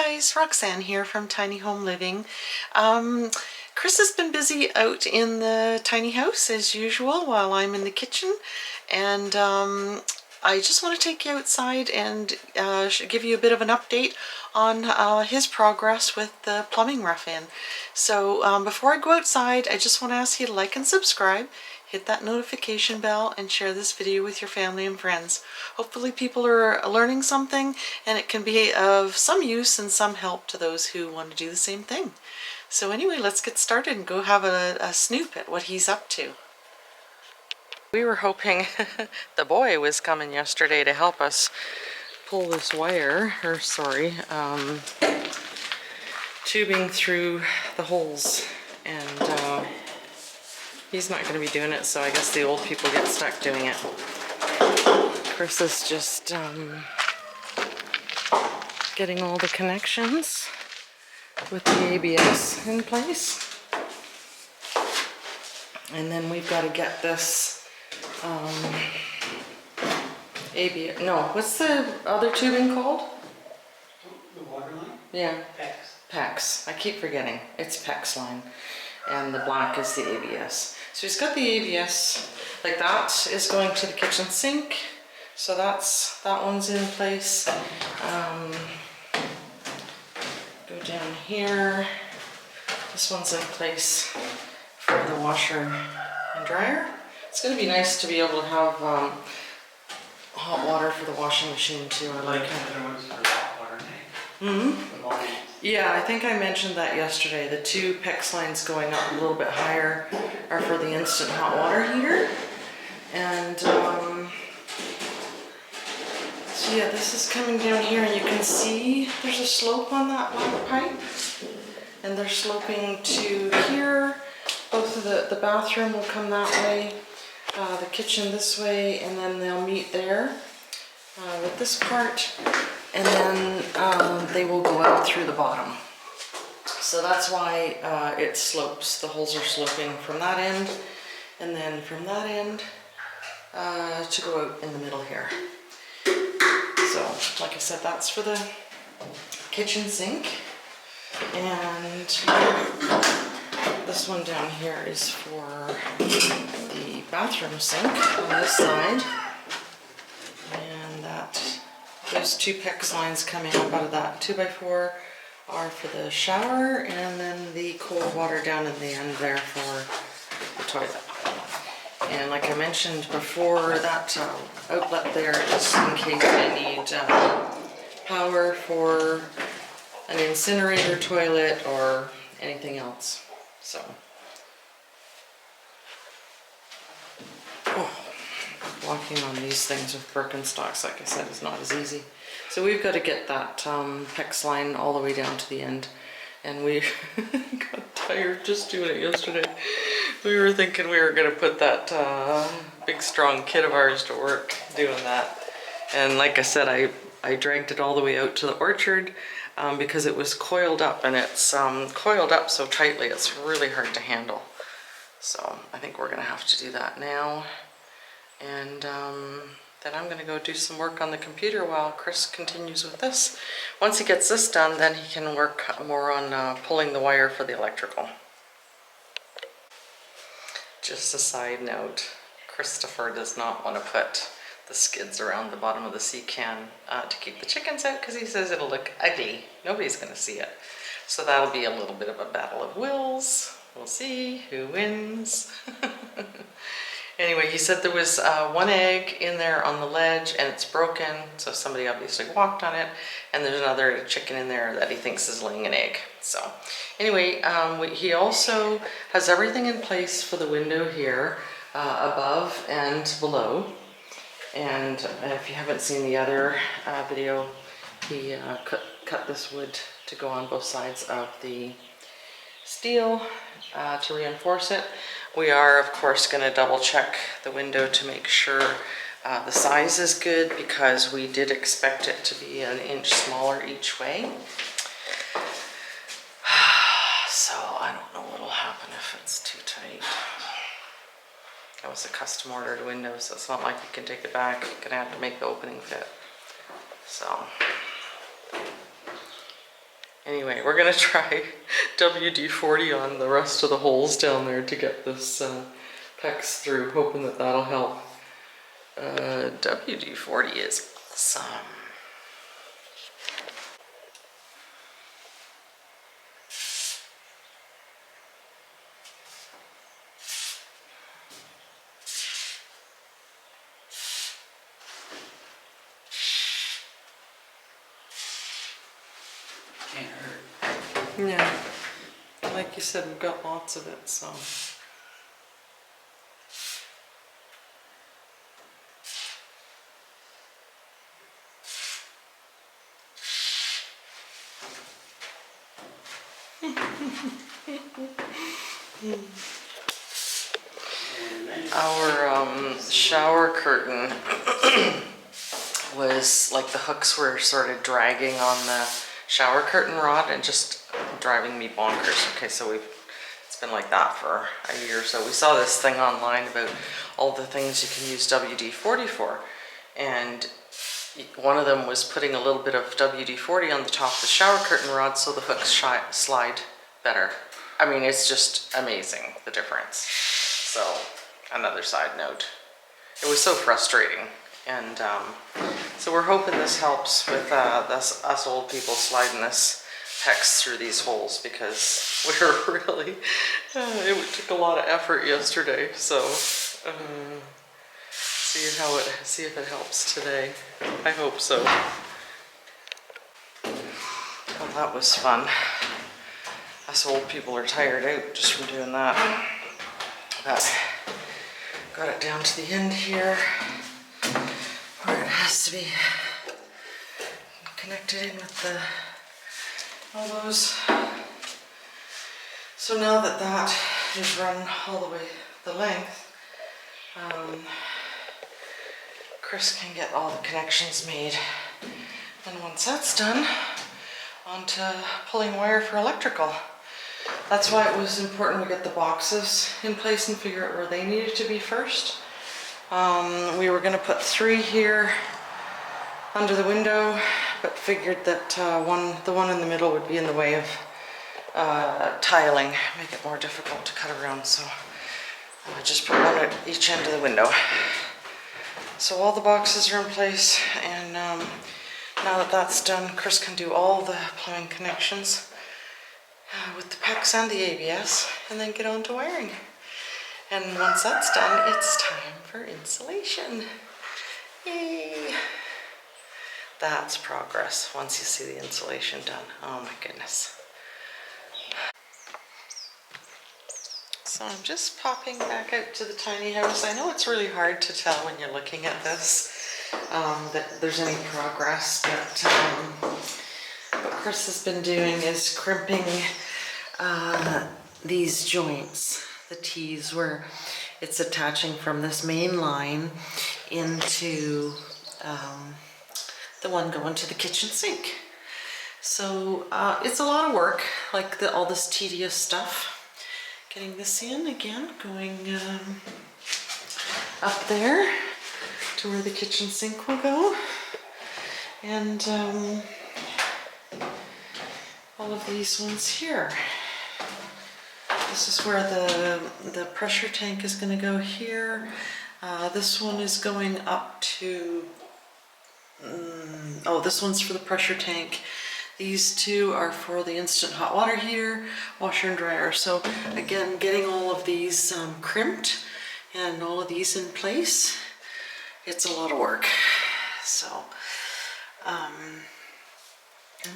guys, Roxanne here from Tiny Home Living. Chris has been busy out in the tiny house as usual while I'm in the kitchen, and I just want to take you outside and give you a bit of an update on his progress with the plumbing rough-in. So before I go outside, I just want to ask you to like and subscribe, hit that notification bell, and share this video with your family and friends. Hopefully people are learning something and it can be of some use and some help to those who want to do the same thing. So anyway, let's get started and go have a snoop at what he's up to. We were hoping the boy was coming yesterday to help us pull this wire, or sorry, tubing through the holes, and he's not going to be doing it, so I guess the old people get stuck doing it. Chris is just getting all the connections with the ABS in place. And then we've got to get this ABS, no, what's the other tubing called? The water line? Yeah. PEX. PEX. I keep forgetting. It's PEX line. And the black is the ABS. So he's got the ABS, like that is going to the kitchen sink. So that one's in place. Go down here. This one's in place for the washer and dryer. It's going to be nice to be able to have hot water for the washing machine too. I like it. Yeah, I think I mentioned that yesterday. The two PEX lines going up a little bit higher are for the instant hot water heater. And so yeah, this is coming down here, and you can see there's a slope on that black pipe. And they're sloping to here. Both of the bathroom will come that way, the kitchen this way, and then they'll meet there with this part. And then they will go out through the bottom. So that's why it slopes. The holes are sloping from that end, and then from that end to go out in the middle here. So, like I said, that's for the kitchen sink. And this one down here is for the bathroom sink on this side. And those two PEX lines coming up out of that 2x4 are for the shower, and then the cold water down in the end there for the toilet. And like I mentioned before, that outlet there is in case I need power for an incinerator toilet or anything else. So, walking on these things with Birkenstocks, like I said, is not as easy. So we've got to get that PEX line all the way down to the end. And we got tired just doing it yesterday. We were thinking we were going to put that big strong kid of ours to work doing that. And like I said, I dragged it all the way out to the orchard because it was coiled up, and it's coiled up so tightly it's really hard to handle. So I think we're going to have to do that now. And then I'm going to go do some work on the computer while Chris continues with this. Once he gets this done, then he can work more on pulling the wire for the electrical. Just a side note, Christopher does not want to put the skids around the bottom of the sea can to keep the chickens out because he says it'll look ugly. Nobody's going to see it. So that'll be a little bit of a battle of wills. We'll see who wins. Anyway, he said there was one egg in there on the ledge and it's broken, so somebody obviously walked on it, and there's another chicken in there that he thinks is laying an egg. So anyway, he also has everything in place for the window here, above and below. And if you haven't seen the other video, he cut this wood to go on both sides of the steel to reinforce it. We are, of course, going to double check the window to make sure the size is good, because we did expect it to be an inch smaller each way. So I don't know what will happen if it's too tight. That was a custom ordered window, so it's not like you can take it back. You're going to have to make the opening fit. So Anyway, we're gonna try WD-40 on the rest of the holes down there to get this PEX through, hoping that that'll help. WD-40 is awesome. Can't hurt. Yeah, like you said, we've got lots of it, so. Our shower curtain was like the hooks were sort of dragging on the shower curtain rod and just driving me bonkers. Okay, so it's been like that for a year or so. We saw this thing online about all the things you can use WD-40 for, and one of them was putting a little bit of WD-40 on the top of the shower curtain rod so the hooks slide better. I mean, it's just amazing, the difference. So, another side note. It was so frustrating. And so we're hoping this helps with us old people sliding this PEX through these holes, because we're really, it took a lot of effort yesterday. So see if it helps today. I hope so. Well, that was fun. Us old people are tired out just from doing that. But got it down to the end here, where it has to be connected in with all those. So now that that is run all the way the length, Chris can get all the connections made. And once that's done, on to pulling wire for electrical. That's why it was important to get the boxes in place and figure out where they needed to be first. We were going to put 3 here under the window, but figured that the one in the middle would be in the way of tiling, make it more difficult to cut around. So I just put one at each end of the window. So all the boxes are in place, and now that that's done, Chris can do all the plumbing connections with the PEX and the ABS, and then get on to wiring. And once that's done, it's time for insulation. Yay! That's progress once you see the insulation done. Oh my goodness. So I'm just popping back out to the tiny house. I know it's really hard to tell when you're looking at this that there's any progress, but what Chris has been doing is crimping these joints, the T's, where it's attaching from this main line into the one going to the kitchen sink. So it's a lot of work, like all this tedious stuff. Getting this in again, going up there to where the kitchen sink will go, and all of these ones here. This is where the pressure tank is going to go here. This one is going up to, oh, this one's for the pressure tank. These 2 are for the instant hot water heater, washer and dryer. So again, getting all of these crimped and all of these in place, it's a lot of work. So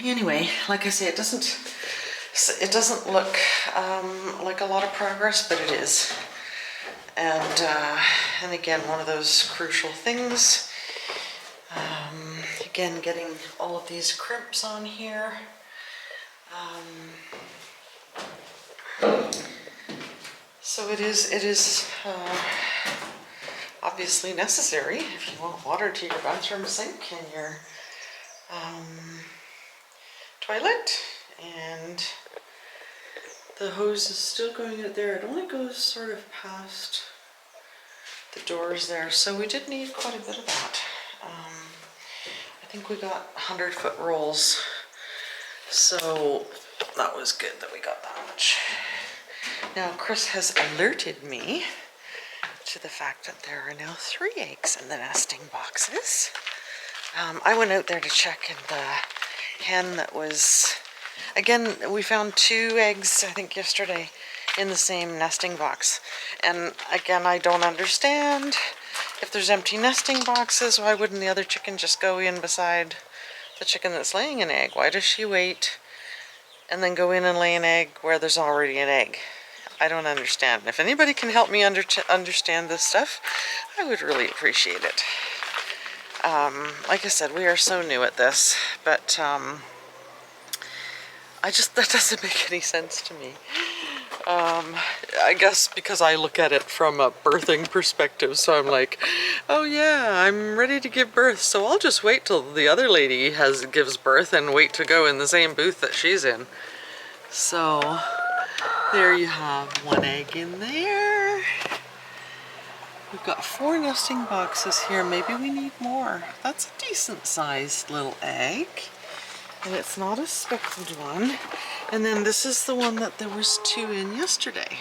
anyway, like I say, it doesn't look like a lot of progress, but it is. And again, one of those crucial things. Again, getting all of these crimps on here. So it is obviously necessary if you want water to your bathroom sink and your toilet. And the hose is still going out there. It only goes sort of past the doors there, so we did need quite a bit of that. I think we got 100-foot rolls So that was good that we got that much. Now Chris has alerted me to the fact that there are now 3 eggs in the nesting boxes. I went out there to check, and the hen that was, again, we found 2 eggs, I think yesterday, in the same nesting box. And again, I don't understand. If there's empty nesting boxes, why wouldn't the other chicken just go in beside the chicken that's laying an egg? Why does she wait and then go in and lay an egg where there's already an egg? I don't understand. If anybody can help me understand this stuff, I would really appreciate it. Like I said, we are so new at this, but that doesn't make any sense to me. I guess because I look at it from a birthing perspective, so I'm like, oh yeah, I'm ready to give birth, so I'll just wait till the other lady gives birth and wait to go in the same booth that she's in. So there you have 1 egg in there. We've got 4 nesting boxes here. Maybe we need more. That's a decent sized little egg. And it's not a speckled one. And then this is the one that there was 2 in yesterday.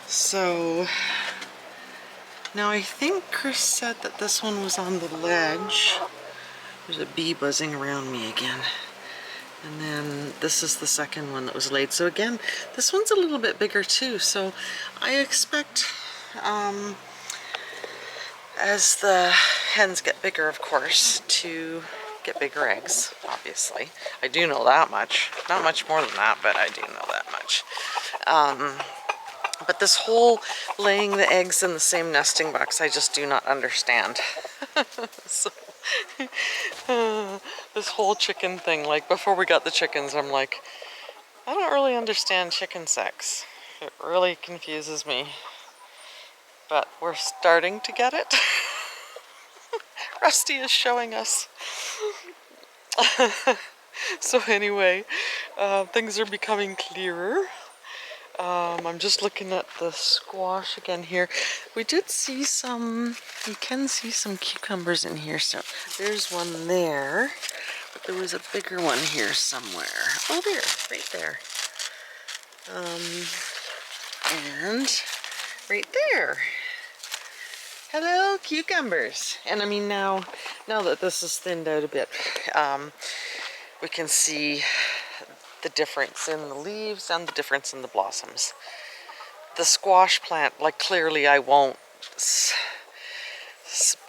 So now I think Chris said that this one was on the ledge. There's a bee buzzing around me again. And then this is the second one that was laid. So again, this one's a little bit bigger too. So I expect, as the hens get bigger, of course, to get bigger eggs, obviously. I do know that much. Not much more than that, but I do know that much. But this whole laying the eggs in the same nesting box, I just do not understand. So, this whole chicken thing, like before we got the chickens, I'm like, I don't really understand chicken sex. It really confuses me. But we're starting to get it. Rusty is showing us. So anyway, things are becoming clearer. I'm just looking at the squash again here. We did see some, you can see some cucumbers in here. So there's one there, but there was a bigger one here somewhere. Oh, there, right there. And right there. Hello, cucumbers. And I mean, now that this is thinned out a bit, we can see the difference in the leaves and the difference in the blossoms. The squash plant, like clearly I won't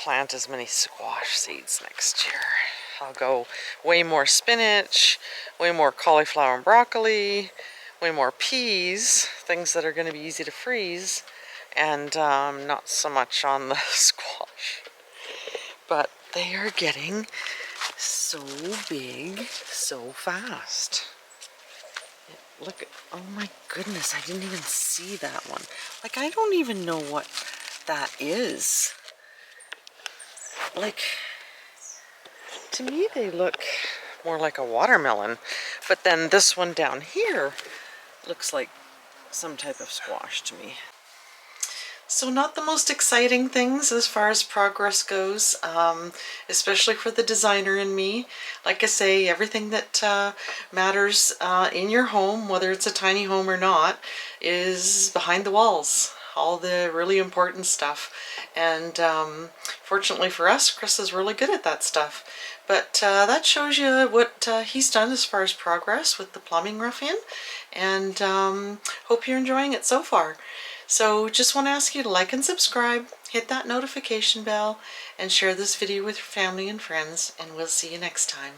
plant as many squash seeds next year. I'll go way more spinach, way more cauliflower and broccoli, way more peas, things that are going to be easy to freeze, and not so much on the squash. But they are getting so big so fast. Look at, oh my goodness, I didn't even see that one. Like, I don't even know what that is. Like, to me they look more like a watermelon, but then this one down here looks like some type of squash to me. So not the most exciting things as far as progress goes, especially for the designer in me. Like I say, everything that matters in your home, whether it's a tiny home or not, is behind the walls. All the really important stuff. And fortunately for us, Chris is really good at that stuff. But that shows you what he's done as far as progress with the plumbing ruffian. And hope you're enjoying it so far. So just want to ask you to like and subscribe, hit that notification bell, and share this video with your family and friends, and we'll see you next time.